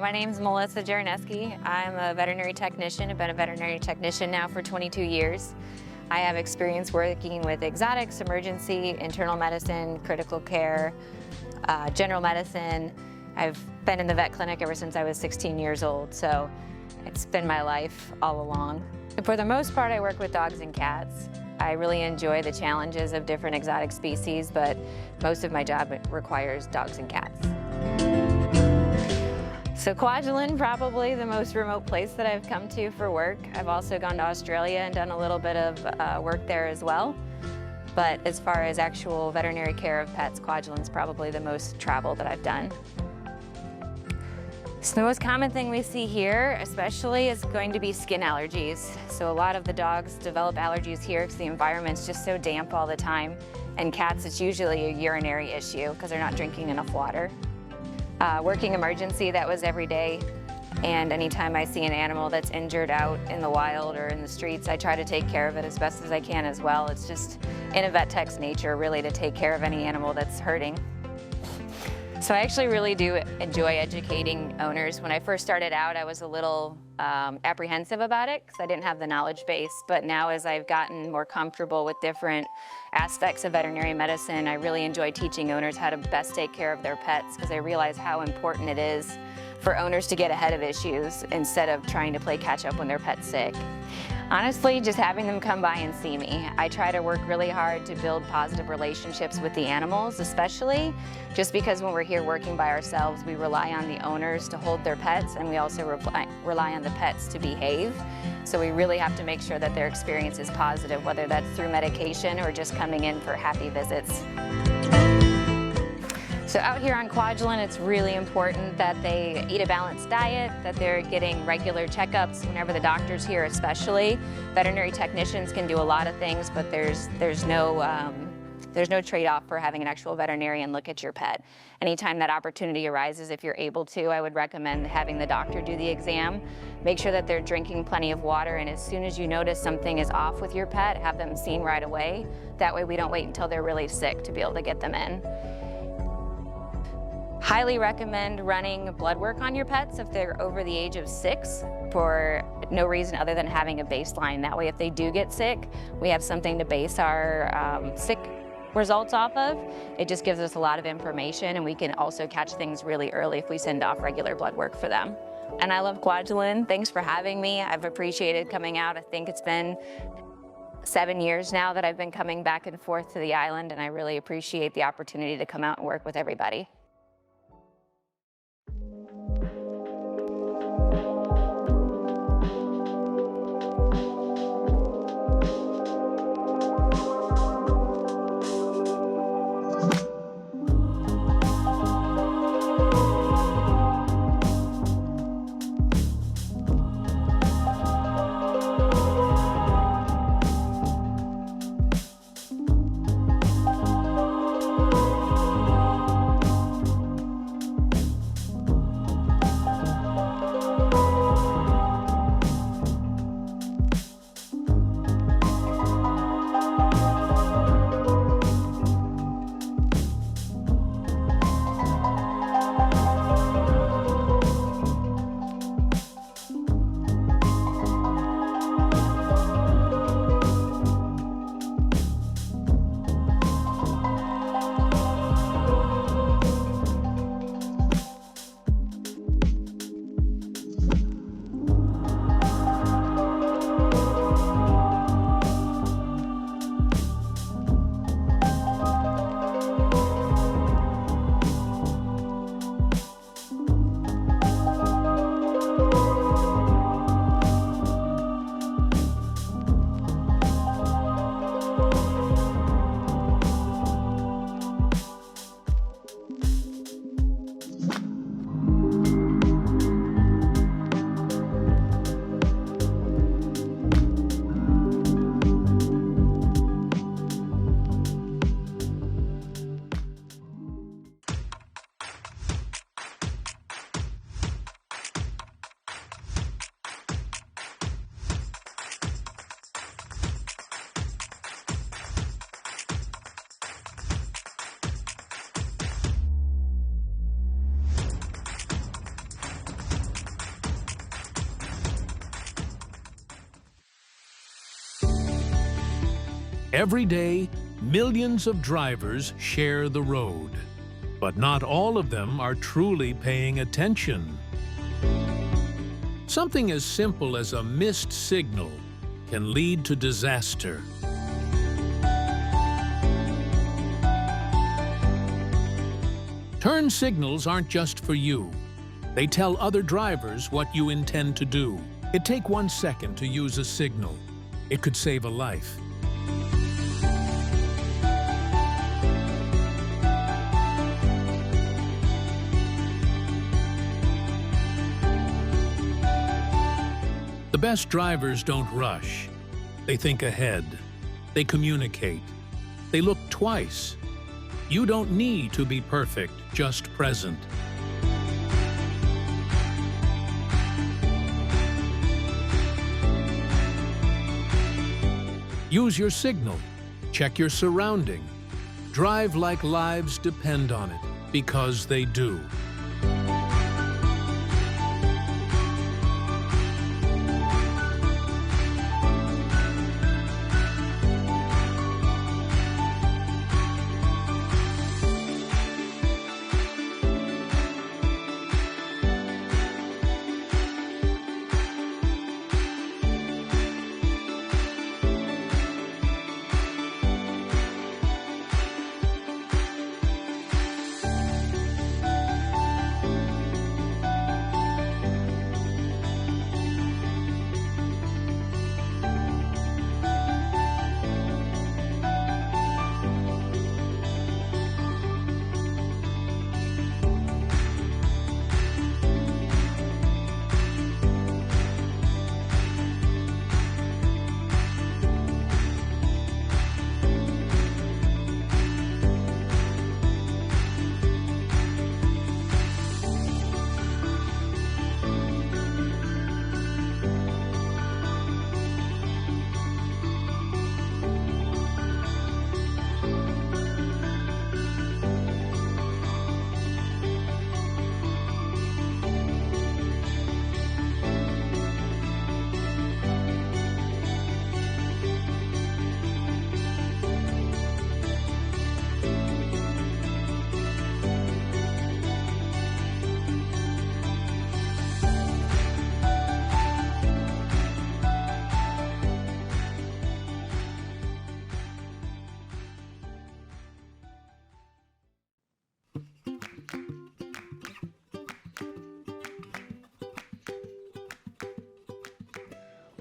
My name's Melissa Jaraneski. I'm a veterinary technician. I've been a veterinary technician now for 22 years. I have experience working with exotics, emergency, internal medicine, critical care, general medicine. I've been in the vet clinic ever since I was 16 years old, so it's been my life all along. For the most part, I work with dogs and cats. I really enjoy the challenges of different exotic species, but most of my job requires dogs and cats. So Quadrilin, probably the most remote place that I've come to for work. I've also gone to Australia and done a little bit of work there as well. But as far as actual veterinary care of pets, Kwajalin's probably the most travel that I've done. So the most common thing we see here, especially, is going to be skin allergies. So a lot of the dogs develop allergies here because the environment's just so damp all the time. And cats, it's usually a urinary issue because they're not drinking enough water. Working emergency, that was every day. And anytime I see an animal that's injured out in the wild or in the streets, I try to take care of it as best as I can as well. It's just in a vet tech's nature, really, to take care of any animal that's hurting. So I actually really do enjoy educating owners. When I first started out, I was a little apprehensive about it because I didn't have the knowledge base. But now, as I've gotten more comfortable with different aspects of veterinary medicine, I really enjoy teaching owners how to best take care of their pets because I realize how important it is for owners to get ahead of issues instead of trying to play catch up when their pet's sick. Honestly, just having them come by and see me. I try to work really hard to build positive relationships with the animals, especially just because when we're here working by ourselves, we rely on the owners to hold their pets, and we also rely on the pets to behave. So we really have to make sure that their experience is positive, whether that's through medication or just coming in for happy visits. So out here on Kwajalein, it's really important that they eat a balanced diet, that they're getting regular checkups whenever the doctor's here especially. Veterinary technicians can do a lot of things, but there's no trade-off for having an actual veterinarian look at your pet. Anytime that opportunity arises, if you're able to, I would recommend having the doctor do the exam. Make sure that they're drinking plenty of water, and as soon as you notice something is off with your pet, have them seen right away. That way we don't wait until they're really sick to be able to get them in. Highly recommend running blood work on your pets if they're over the age of 6 for no reason other than having a baseline. That way, if they do get sick, we have something to base our sick results off of. It just gives us a lot of information, and we can also catch things really early if we send off regular blood work for them. And I love Kwajalein. Thanks for having me. I've appreciated coming out. I think it's been 7 years now that I've been coming back and forth to the island, and I really appreciate the opportunity to come out and work with everybody. Every day, millions of drivers share the road, but not all of them are truly paying attention. Something as simple as a missed signal can lead to disaster. Turn signals aren't just for you. They tell other drivers what you intend to do. It takes 1 second to use a signal. It could save a life. The best drivers don't rush. They think ahead. They communicate. They look twice. You don't need to be perfect, just present. Use your signal. Check your surrounding. Drive like lives depend on it, because they do.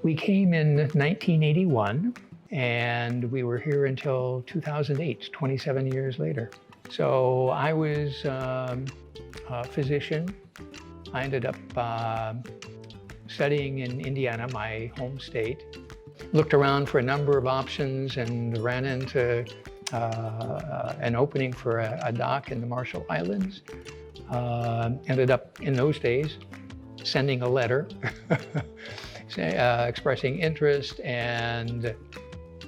We came in 1981, and we were here until 2008, 27 years later. So I was a physician. I ended up studying in Indiana, my home state. Looked around for a number of options and ran into an opening for a dock in the Marshall Islands. Ended up, in those days, sending a letter expressing interest, and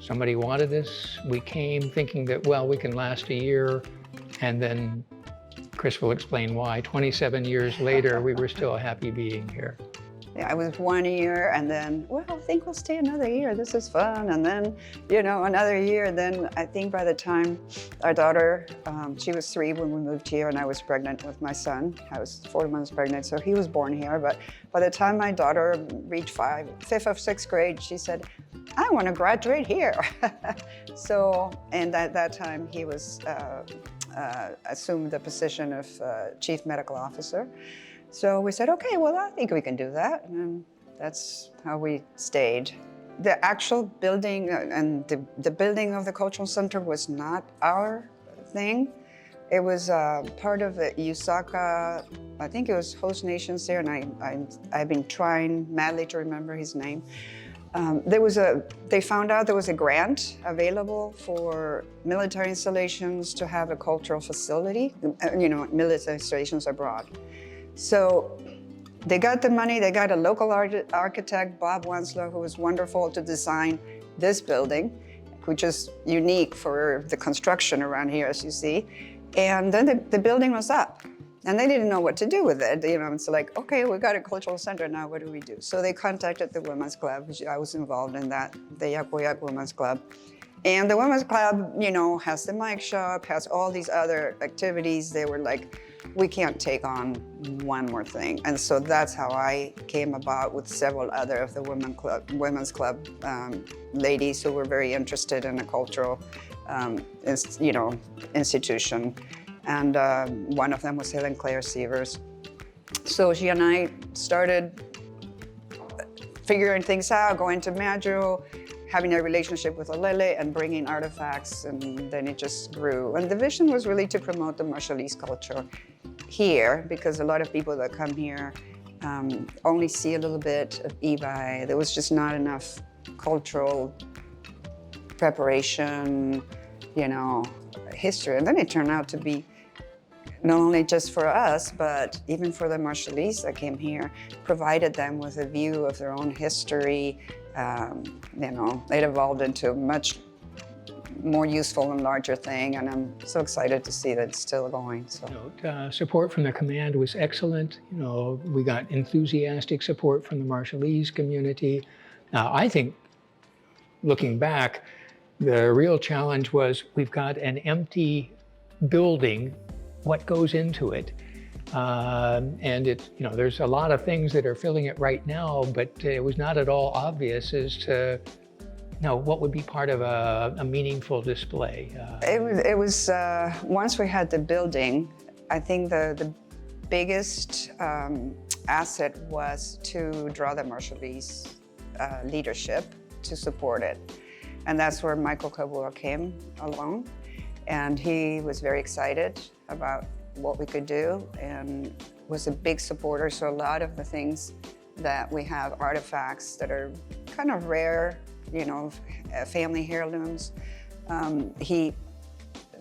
somebody wanted this. We came thinking that, well, we can last a year, and then Chris will explain why. 27 years later, we were still happy being here. Yeah, I was 1 year, and then, well, I think we'll stay another year. This is fun. And then, you know, another year. Then I think by the time our daughter, she was 3 when we moved here, and I was pregnant with my son. I was 4 months pregnant, so he was born here. But by the time my daughter reached 5th or 6th grade, she said, I want to graduate here. So, and at that time, he was assumed the position of Chief Medical Officer. So we said, okay, well, I think we can do that. And that's how we stayed. The actual building and the building of the Cultural Center was not our thing. It was part of the USACA, I think it was host nations there, and I've been trying madly to remember his name. They found out there was a grant available for military installations to have a cultural facility, you know, military installations abroad. So they got the money, they got a local architect, Bob Wensler, who was wonderful, to design this building, which is unique for the construction around here, as you see. And then the building was up. And they didn't know what to do with it. You know, it's like, okay, we got a cultural center, now what do we do? So they contacted the Women's Club, which I was involved in that, the Yak Women's Club. And the Women's Club, you know, has the mic shop, has all these other activities. They were like, we can't take on one more thing. And so that's how I came about with several other of the Women's Club ladies who were very interested in a cultural, you know, institution. And one of them was Helen Claire Sievers. So she and I started figuring things out, going to Madro, having a relationship with Alele and bringing artifacts, and then it just grew. And the vision was really to promote the Marshallese culture here, because a lot of people that come here only see a little bit of eBay. There was just not enough cultural preparation, you know, history. And then it turned out to be not only just for us, but even for the Marshallese that came here, provided them with a view of their own history. You know, it evolved into a much more useful and larger thing, and I'm so excited to see that it's still going. So, support from the command was excellent. You know, we got enthusiastic support from the Marshallese community. Now, I think, looking back, the real challenge was we've got an empty building. What goes into it? And it, you know, there's a lot of things that are filling it right now, but it was not at all obvious as to, you know, what would be part of a meaningful display. It was once we had the building, I think the biggest asset was to draw the Marshallese leadership to support it. And that's where Michael Kabua came along. And he was very excited about what we could do and was a big supporter. So a lot of the things that we have, artifacts that are kind of rare, you know, family heirlooms, he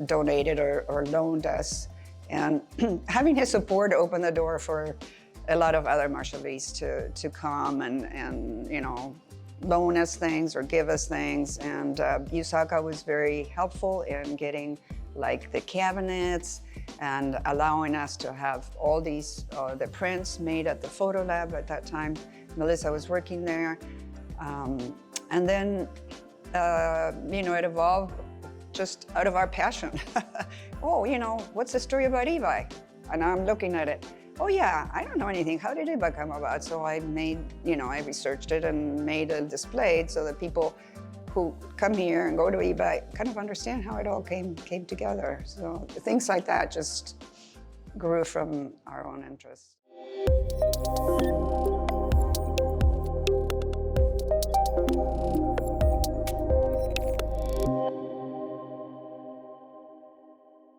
donated or loaned us. And having his support opened the door for a lot of other Marshallese to come and you know, loan us things or give us things. And Yusaka was very helpful in getting like the cabinets and allowing us to have all these, the prints made at the photo lab at that time. Melissa was working there. And then, you know, it evolved just out of our passion. Oh, you know, what's the story about Evi? And I'm looking at it. Oh yeah, I don't know anything. How did Evi come about? So I made, you know, I researched it and made a display so that people who come here and go to eBay kind of understand how it all came together. So things like that just grew from our own interests.